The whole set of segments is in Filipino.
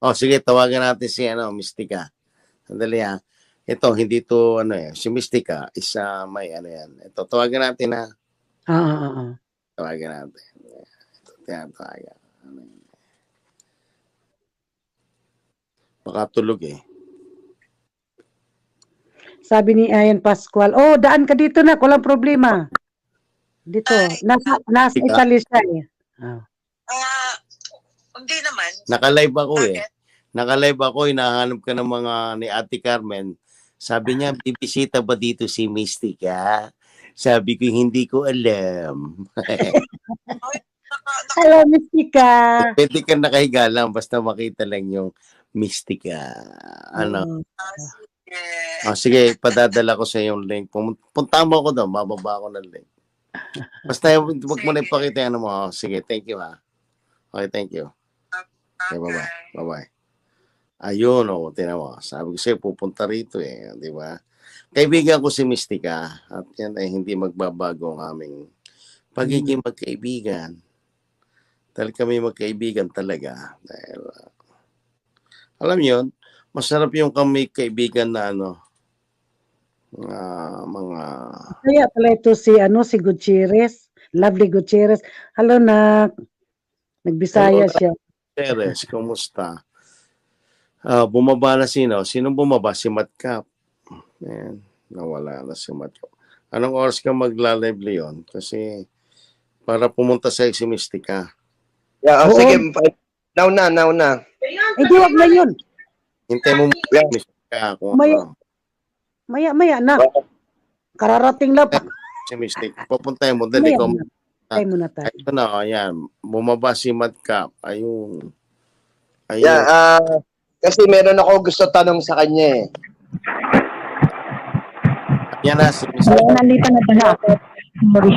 Oh, sige, tawagan natin si Mystica. Sandali ha. Ito, hindi to, si Mystica, isa may yan. Ito, tawagan natin ha. Tawagan natin. Ito, tinatawagan. Baka tulog eh. Sabi ni Ayan Pascual, oh, daan ka dito na, walang problema. Dito, nasa Italy siya eh. Hindi naman. Naka-live ako eh. Naka-live ako, hinahanap ka ng mga ni Ate Carmen. Sabi niya, bibisita ba dito si Mystica? Sabi ko, hindi ko alam. Hello, Mystica. Pwede ka nakahiga lang, basta makita lang yung Mystica. Sige, padadala ko sa yung link. Punta mo ako doon, bababa ako ng link. Basta wag mo na ipakita yung mo. Sige, thank you ha. Okay, thank you. Okay, bye-bye. Bye-bye. Ayun, tinan mo. Sabi ko sa'yo, pupunta rito eh. Di ba? Kaibigan ko si Mystica. At yan ay hindi magbabago ang aming pagiging magkaibigan. Dahil kami magkaibigan talaga. Dahil, alam yun, masarap yung kami kaibigan na mga... Kaya pala ito si Gutierrez. Lovely Gutierrez. Hello, nagbisaya siya. Gutierrez, kumusta? Bumaba na sino? Sinong bumaba? Si Matcap. Ayan, nawala na si Matcap. Anong oras ka magla-live, Leon? Kasi para pumunta sa si Mystica. Yeah, sige. Now na. Hindi, wag na yun. Hintay mo muna Mystica. Maya na. Kararating lang. Si Mystica. Papuntahin mo. Dali ko. Tayo muna tayo. Ito na, ayan. Bumaba si Matcap. Ayun. Yeah, kasi meron ako gusto tanong sa kanya eh. Yan na, si Mystica. Nandito na pala ako.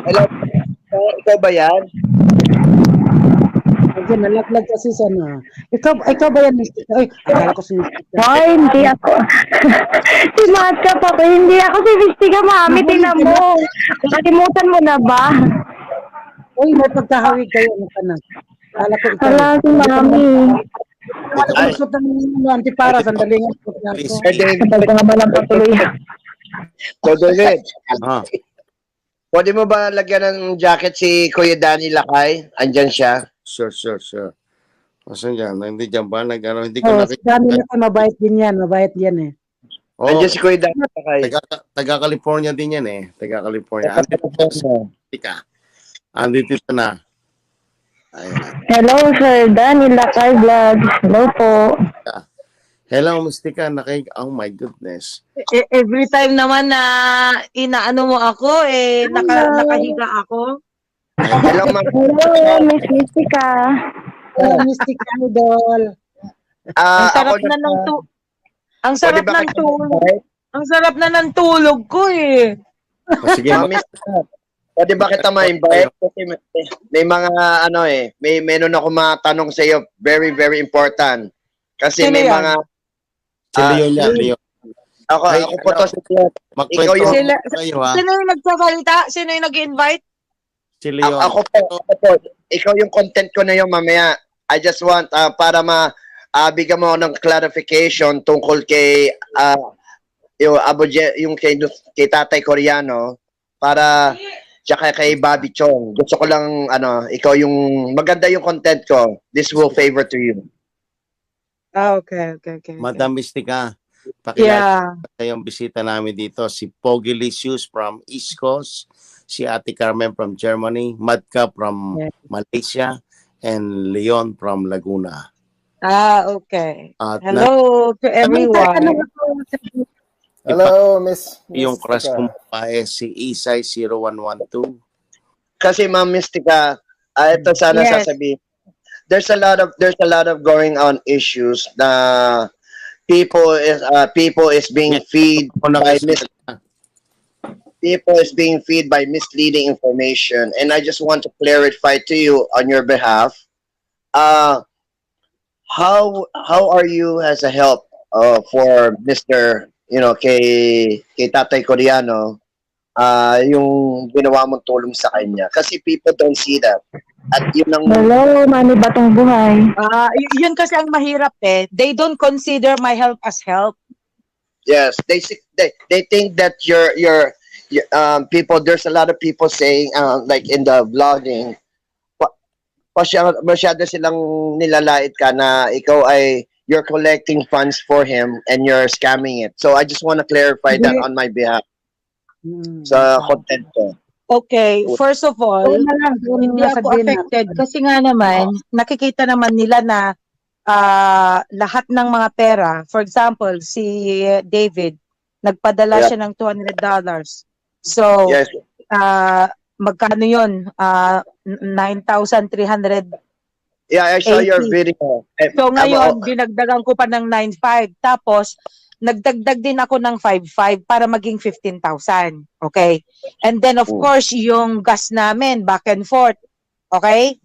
Hello? Ikaw ba yan? Ayun, nalaglag kasi sana. Ikaw ba yan, Mystica? Ay, akala ko si Mystica. Ay, hindi ako. Si Matcap ako. Hindi ako si Mystica, mami. Tingnan mo. Nakalimutan mo na ba? Uy, may pagkahawig kayo. Ano ka na? Akala ko ikaw. Wala si mami. Kusot ng antipara. Sandali nga. Kapag nga ba lang patuloy. David, pwede mo ba lagyan ng jacket si Kuya Danny Lakay? Andyan siya. Sure. Asan dyan? Hindi dyan ba? Hindi ko Si Danny Lakay, mabait din yan. Mabait yan eh. Andyan si Kuya Danny Lakay. Taga-California din yan eh. Taga-California. Andito na. Ayan. Hello, Sir Danny Lakay Vlog. Hello po. Hello, Mystica. Oh my goodness. Every time naman na inaano mo ako, nakahiga ako. Hello, ma'am. Hello, Miss Mystica. Hello, Mystica Idol. Ang sarap ako na ng Ang sarap Pwede ba ng kita- tulog. Ang sarap na ng tulog ko eh. Sige, Ma'am, pwede ba kita ma-invite? Kasi may mga meron ako mga tanong sa iyo, very very important. Kasi Sino may yan? mga si Leon yan, Leon. ako po to si Leon. Magkwento Ikaw yung- kayo ha. Sino yung nagsasalita? Sino yung nag-invite? Si Leon. Ako po. Ikaw yung content ko na yun mamaya. I just want para bigyan mo ng clarification tungkol kay yung kay Tatay Coriano para tsaka kay Bobby Chong. Gusto ko lang ikaw yung maganda yung content ko. This will favor to you. Okay. Madam Mystica, pakilala sa yung bisita namin dito. Si Pogi Licious from East Coast, si Ate Carmen from Germany, Madka from Malaysia, and Leon from Laguna. Okay. At Hello to everyone. Hello, Miss yung crush Mystica. kong babae, si Isay 0112. Kasi Ma'am Mystica, ito sana Yes. sasabihin. There's a lot of going on issues na people is being feed by misleading information, and I just want to clarify to you on your behalf, how are you as a help for Mr. kay Tatay Coriano, yung ginawa mong tulong sa kanya, kasi people don't see that. At yun ang, Hello, Mami Batong Buhay. Yun kasi ang mahirap eh. They don't consider my help as help. yes, they think that people, there's a lot of people saying, like in the vlogging, masyado silang nilalait ka na ikaw ay, you're collecting funds for him and you're scamming it. So I just want to clarify that on my behalf sa content ko. Okay, first of all, Oo na lang, doon hindi na ako sabihin na. affected kasi nga naman, nakikita naman nila na lahat ng mga pera, for example, si David, nagpadala Yeah. siya ng $200. So, Yes. magkano yun? 9,300. Yeah, I saw your 80. video. So ngayon, dinagdagan ko pa ng 9,500. Tapos, nagdagdag din ako ng 5,500 para maging 15,000. Okay? And then, of course, yung gas namin, back and forth. Okay?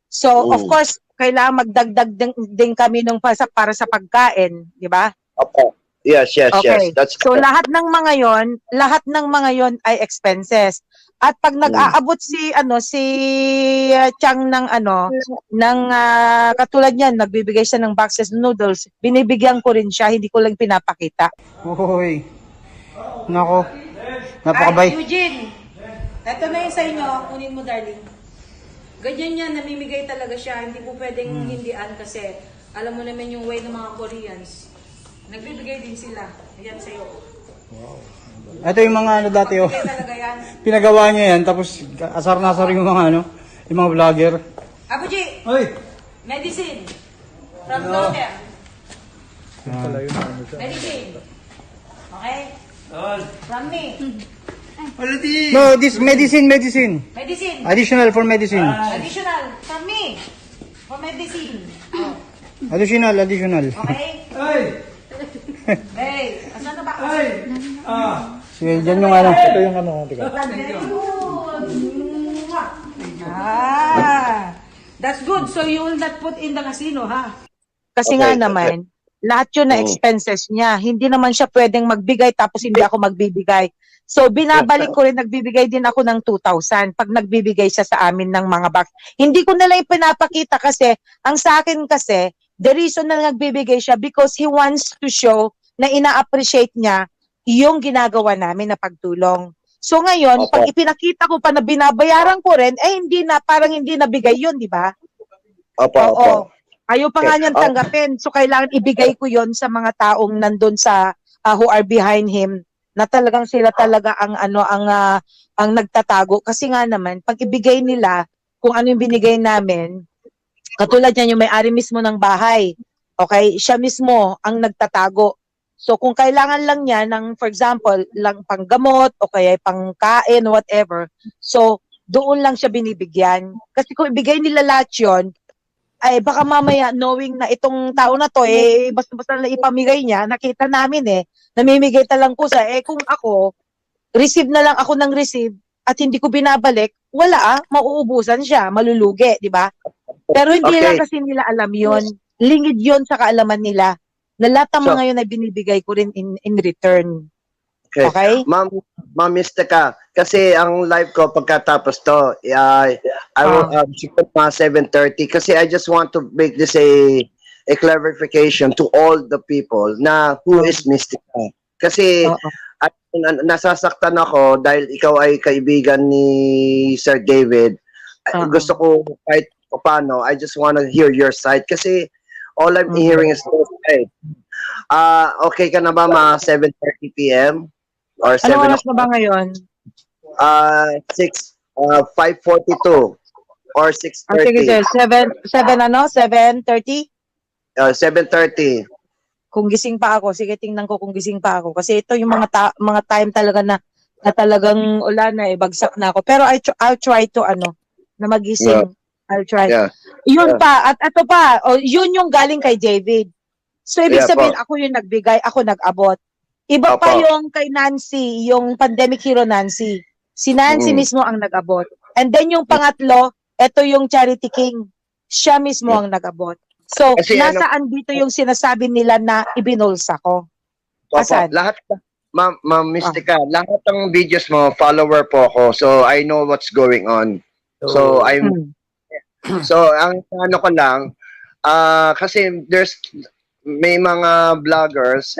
So, of course, kailangan magdagdag din kami ng para sa pagkain. Di ba? Opo. Yes, yes, Okay. yes. That's So, lahat ng mga yon ay expenses. At pag nag-aabot si Chang ng katulad niyan, nagbibigay siya ng boxes ng noodles, binibigyan ko rin siya, hindi ko lang pinapakita. Hoy. Nako. Napakabay. Eugene, eto na yung sa inyo, kunin mo darling. Ganyan yan, namimigay talaga siya, hindi po pwedeng hindian kasi alam mo naman yung way ng mga Koreans. Nagbibigay din sila. Ayan sa'yo. Ito yung mga ano dati oh. Bigay talaga yan. Pinagawa niya yan tapos asar-nasar yung mga yung mga vlogger. Abu G, Hoy. medicine. From doctor. Medicine. Okay? From me. No, this medicine. Medicine. Additional for medicine. Additional. From me. For medicine. Oh. Additional. Okay? Hey, asan na ba? Sige, dyan yung ano. Ito yung ano. That's good. So you will not put in the casino, ha? Kasi nga naman, lahat yun na expenses niya. Hindi naman siya pwedeng magbigay tapos hindi ako magbibigay. So, binabalik ko rin, nagbibigay din ako ng 2,000 pag nagbibigay siya sa amin ng mga box. Hindi ko na lang pinapakita kasi, ang sa akin kasi, the reason na nagbibigay siya because he wants to show na ina-appreciate niya yung ginagawa namin na pagtulong. So ngayon, pag ipinakita ko pa na binabayaran ko rin, hindi na, parang hindi nabigay yun, di ba? Oo. Ayaw pa nga niyang tanggapin. So kailangan ibigay ko yon sa mga taong nandun sa who are behind him na talagang sila talaga ang nagtatago kasi nga naman pag ibigay nila kung ano yung binigay namin, katulad niyan yung may-ari mismo ng bahay. Okay, siya mismo ang nagtatago. So kung kailangan lang niya ng for example, lang panggamot o kaya pangkain whatever. So doon lang siya binibigyan. Kasi kung ibigay nila lahat 'yon, ay baka mamaya knowing na itong tao na to basta-basta na ipamigay niya, nakita namin namimigay talang kusa kung ako receive na lang ako ng receive at hindi ko binabalik, wala mauubusan siya, malulugi, di ba? Pero hindi lang kasi nila alam 'yon. Lingid 'yon sa kaalaman nila. Na lahat ng mga 'yon ay binibigay ko rin in return. Okay? Ma'am Mystica, kasi ang live ko pagkatapos to, I will siguro mga 7:30 kasi I just want to make this a clarification to all the people na who is Mystica. Kasi nasasaktan ako dahil ikaw ay kaibigan ni Sir David. Gusto ko kahit paano, I just want to hear your side kasi all I'm hearing is your side. Okay ka na ba mga 7:30 p.m. or 7 Anong oras na ba ngayon? 5:42 or 6:30. Sige, 7:30? 7:30. Kung gising pa ako, sige tingnan ko kung gising pa ako. Kasi ito yung mga time talaga na talagang wala na bagsak na ako. Pero I'll try to na magising. Yeah. I'll try. Yeah. Yun pa, at ito pa, yun yung galing kay David. So ibig sabihin, ako yung nagbigay, ako nag-abot. Iba pa yung kay Nancy, yung pandemic hero Nancy. Si Nancy mismo ang nag-abot. And then yung pangatlo, ito yung Charity King. Siya mismo ang nag-abot. So, kasi nasaan dito yung sinasabi nila na ibinulsa ko? Asan? Lahat, Ma'am Mystica, lahat ng videos mo, follower po ako. So, I know what's going on. So, So, ang ano ko lang, kasi may mga vloggers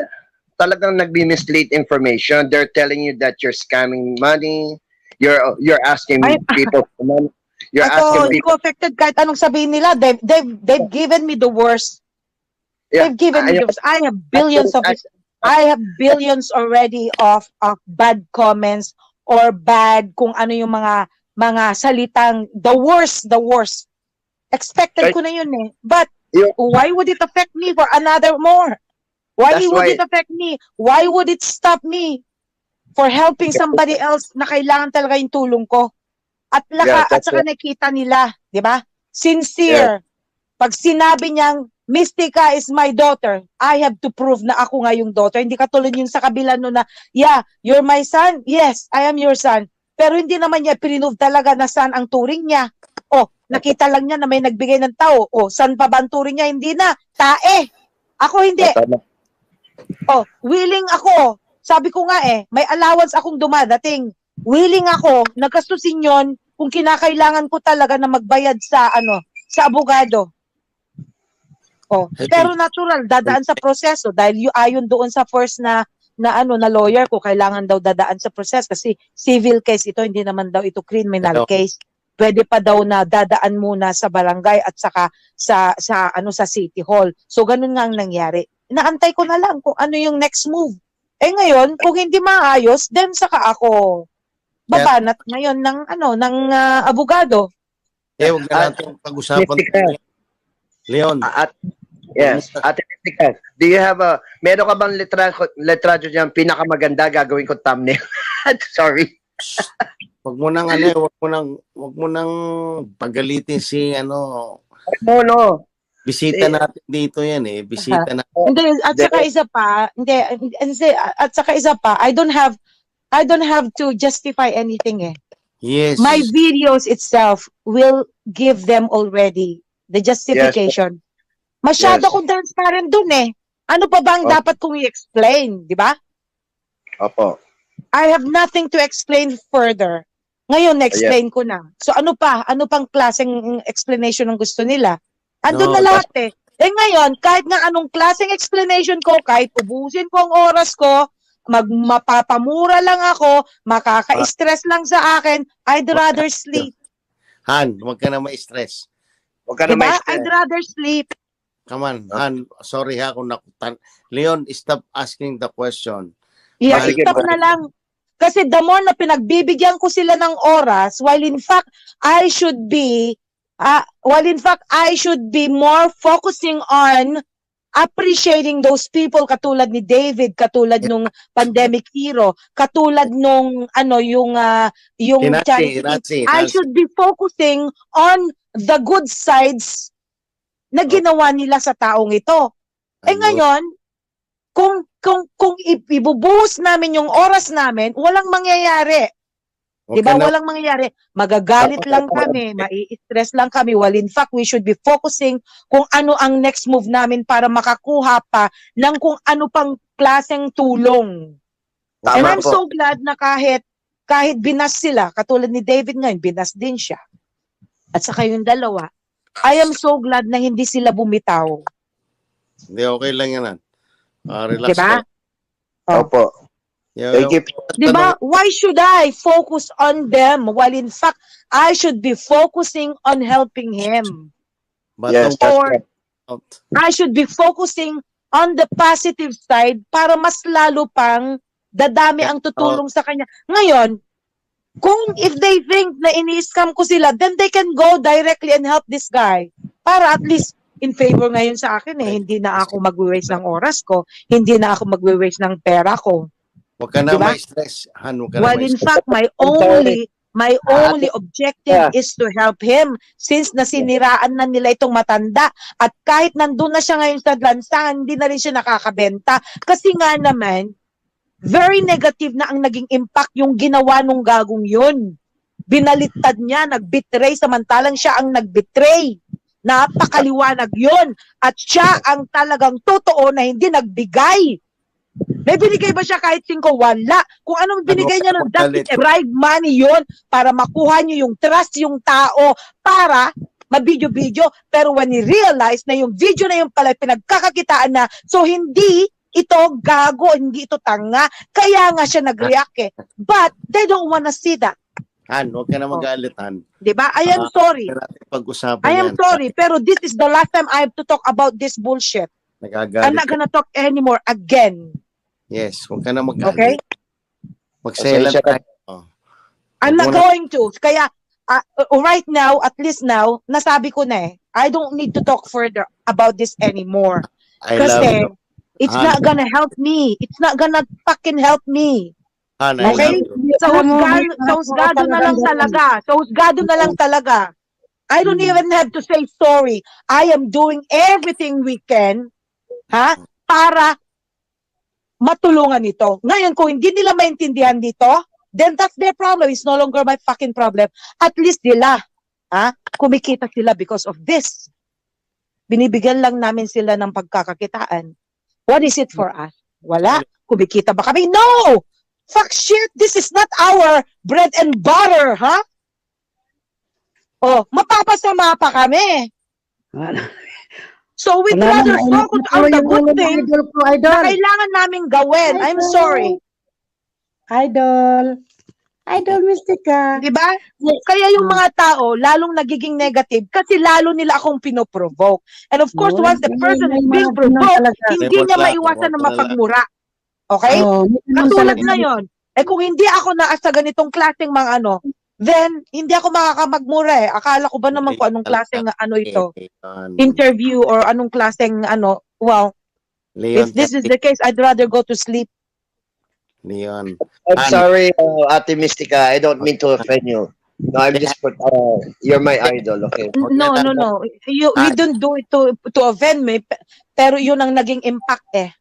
talagang nagbi-mislead information. They're telling you that you're scamming money, you're asking Ay- people for money, you're Ako, asking hindi people. ko affected kahit anong sabihin nila. They've given me the worst. Yeah, They've given me I- the worst. I have billions already of bad comments or bad kung ano yung mga salitang the worst. Expected ko na yun eh. But Yeah. why would it affect me for another more? Why That's would why- it affect me? Why would it stop me for helping somebody else na kailangan talaga yung tulong ko? At Yeah, at that's saka nakita nila, di ba? Sincere. Pag sinabi niyang, Mystica is my daughter, I have to prove na ako nga yung daughter. Hindi katulad yung sa kabila no na, yeah, you're my son? Yes, I am your son. Pero hindi naman niya pinove talaga na son ang turing niya. O, nakita lang niya na may nagbigay ng tao. O, son pa ba ang turing niya? Hindi na. Tae. Ako hindi. Oh, willing ako. Sabi ko nga may allowance akong dumadating. Willing ako, nagkastusin yon kung kinakailangan ko talaga na magbayad sa sa abogado. Oh, pero natural dadaan sa proseso dahil ayon doon sa first na lawyer ko kailangan daw dadaan sa proseso kasi civil case ito, hindi naman daw ito criminal case. Pwede pa daw na dadaan muna sa barangay at saka sa city hall. So ganun nga ang nangyari. Inaantay ko na lang kung ano yung next move. Ngayon, kung hindi maayos, then saka ako babanat ngayon ng abogado. Huwag na natin pag-usapan. Leon. Yes. Ate Mystica, do you have meron ka bang letrado dyan, pinakamaganda, gagawin ko thumbnail? Sorry. Wag mo nang pagalitin si No. bisita natin dito yan bisita na. Hindi, at saka isa pa, I don't have to justify anything Yes. My videos itself will give them already the justification. Masyado Yes. akong transparent dun Ano pa ba ang dapat kong i-explain, di ba? Opo. I have nothing to explain further. Ngayon, na-explain ko na. So ano pa? Ano pang klaseng explanation ang gusto nila? Andun No, na lahat ngayon, kahit nga anong klaseng explanation ko, kahit ubusin ko ang oras ko, mapapamura lang ako, makaka-stress lang sa akin, I'd rather sleep. Han, huwag ka na ma-stress. Huwag ka na Diba? ma-stress. I'd rather sleep. Come on, Han. Sorry kung nakutan. Leon, stop asking the question. Yeah, Sige, stop na lang. Kasi the more na pinagbibigyan ko sila ng oras, while in fact, I should be more focusing on appreciating those people katulad ni David, katulad nung pandemic hero, katulad nung yung charity. I should be focusing on the good sides na ginawa nila sa taong ito. Ngayon, kung ibubuhos namin yung oras namin, walang mangyayari. Diba? Walang mangyayari. Magagalit lang kami, mai-stress lang kami. Well, in fact, we should be focusing kung ano ang next move namin para makakuha pa ng kung ano pang klaseng tulong. And I'm so glad na kahit binas sila, katulad ni David ngayon, binas din siya. At saka yung dalawa, I am so glad na hindi sila bumitaw. Hindi, okay lang yan. Relax Diba? ka. Opo. Thank you. Diba? Why should I focus on them while in fact, I should be focusing on helping him? But Yes, that's right. I should be focusing on the positive side para mas lalo pang dadami ang tutulong sa kanya. Ngayon, kung if they think na ini-scam ko sila, then they can go directly and help this guy. Para at least in favor ngayon sa akin hindi na ako mag-waste ng oras ko, hindi na ako mag-waste ng pera ko. Huwag ka na Diba? ma-stress. Han, huwag ka na Well, in ma-stress. fact, my only objective is to help him since nasiniraan na nila itong matanda at kahit nandun na siya ngayon sa lansangan, hindi na rin siya nakakabenta kasi nga naman, very negative na ang naging impact yung ginawa nung gagong yun. Binaliktad niya, nag-betray samantalang siya ang nag-betray. Napakaliwanag yun. At siya ang talagang totoo na hindi nagbigay. May binigay ba siya kahit 5? Wala. Kung anong binigay niya ng that is bribe money yun para makuha niyo yung trust yung tao para mabidyo-video. Pero when he realized na yung video na yung pala pinagkakakitaan na, so hindi ito gago, hindi ito tanga. Kaya nga siya nag-react eh. But they don't wanna see that. Han, huwag ka na magalit, Han. Diba? I am sorry. Kaya natin pag-usapan I am yan. sorry. Pero this is the last time I have to talk about this bullshit. Nagagalit I'm not ka. gonna talk anymore again. Yes, huwag ka na magalit. Okay? Magselan Pasensya ka. tayo. I'm not Wala- going to. Kaya, right now, at least now, nasabi ko na eh, I don't need to talk further about this anymore. I love Kasi, you. it's Han. not gonna help me. It's not gonna fucking help me. Han, I Okay? love you. Sa husgado na lang talaga. Sa husgado na lang talaga. I don't even have to say sorry. I am doing everything we can, para matulungan ito. Ngayon, kung hindi nila maintindihan dito, then that's their problem. It's no longer my fucking problem. At least nila, kumikita sila because of this. Binibigyan lang namin sila ng pagkakakitaan. What is it for us? Wala. Kumikita ba kami? No! Fuck shit! This is not our bread and butter, Oh, mapapasama pa kami. So we'd Wala rather na, focus on the good thing Idol ko, na idol. kailangan namin gawin. I'm sorry. Idol. Idol Mystica. Di ba? Kaya yung mga tao, lalong nagiging negative kasi lalo nila akong pinoprovoke. And of course, once the person is being provoked, hindi niya maiwasan na mapagmura. Okay? Oh, Katulad ngayon, kung hindi ako naasa ganitong klaseng mga then hindi ako makakamagmura eh. Akala ko ba naman kung anong klaseng ito, interview or anong klaseng well, if this is the case, I'd rather go to sleep. Leon. I'm sorry, Ate Mystica. I don't mean to offend you. No, I'm just, you're my idol, okay? No. You don't do it to offend me, pero yun ang naging impact eh.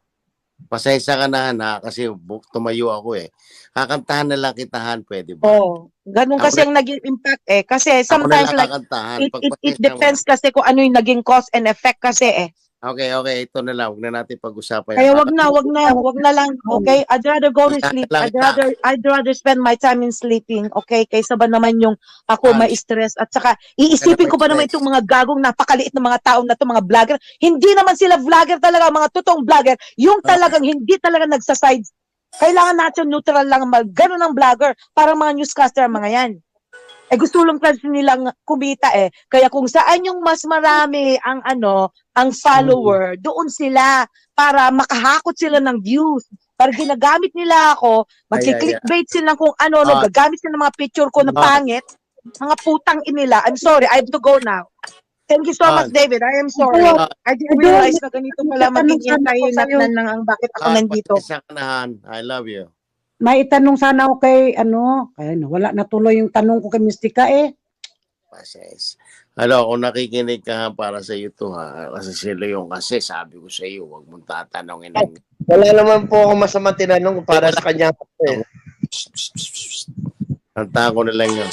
Pasensya ka na, Han, kasi tumayo ako eh. Kakantahan na lang kita, Han, pwede ba? Oh, ganun kasi ang naging impact eh. Kasi sometimes like, it depends kasi kung ano yung naging cause and effect kasi eh. Okay, ito na lang. Huwag na natin pag-usapan. Kaya wag na lang, okay? I'd rather go to sleep. I'd rather spend my time in sleeping, okay? Kaysa ba naman yung ako ma-stress at saka iisipin ko ba naman itong mga gagong napakaliit na mga tao na to, mga vlogger. Hindi naman sila vlogger talaga, mga totoong vlogger. Yung talagang hindi talaga nagsaside. Kailangan natin neutral lang, gano'n ang vlogger. Parang mga newscaster ang mga yan. Gusto lang kasi nilang kumita eh. Kaya kung saan yung mas marami ang ang follower, doon sila para makahakot sila ng views. Para ginagamit nila ako, magki-clickbait sila kung gagamit sila ng mga picture ko na pangit. Mga putang inila. I'm sorry, I have to go now. Thank you so much, David. I am sorry. I didn't realize na ganito pala magiging tayo ng bakit ako nandito. Pasensya ka na, Han. I love you. May itanong sana ako kay wala natuloy yung tanong ko kay Mystica eh. Pasensya. Kung nakikinig ka, Han, para sa iyo to, ha. Kasi sila yung kasi, sabi ko sa iyo, huwag mong tatanungin. Wala naman po ako masama tinanong para sa kanya. Kanta ko na lang yun.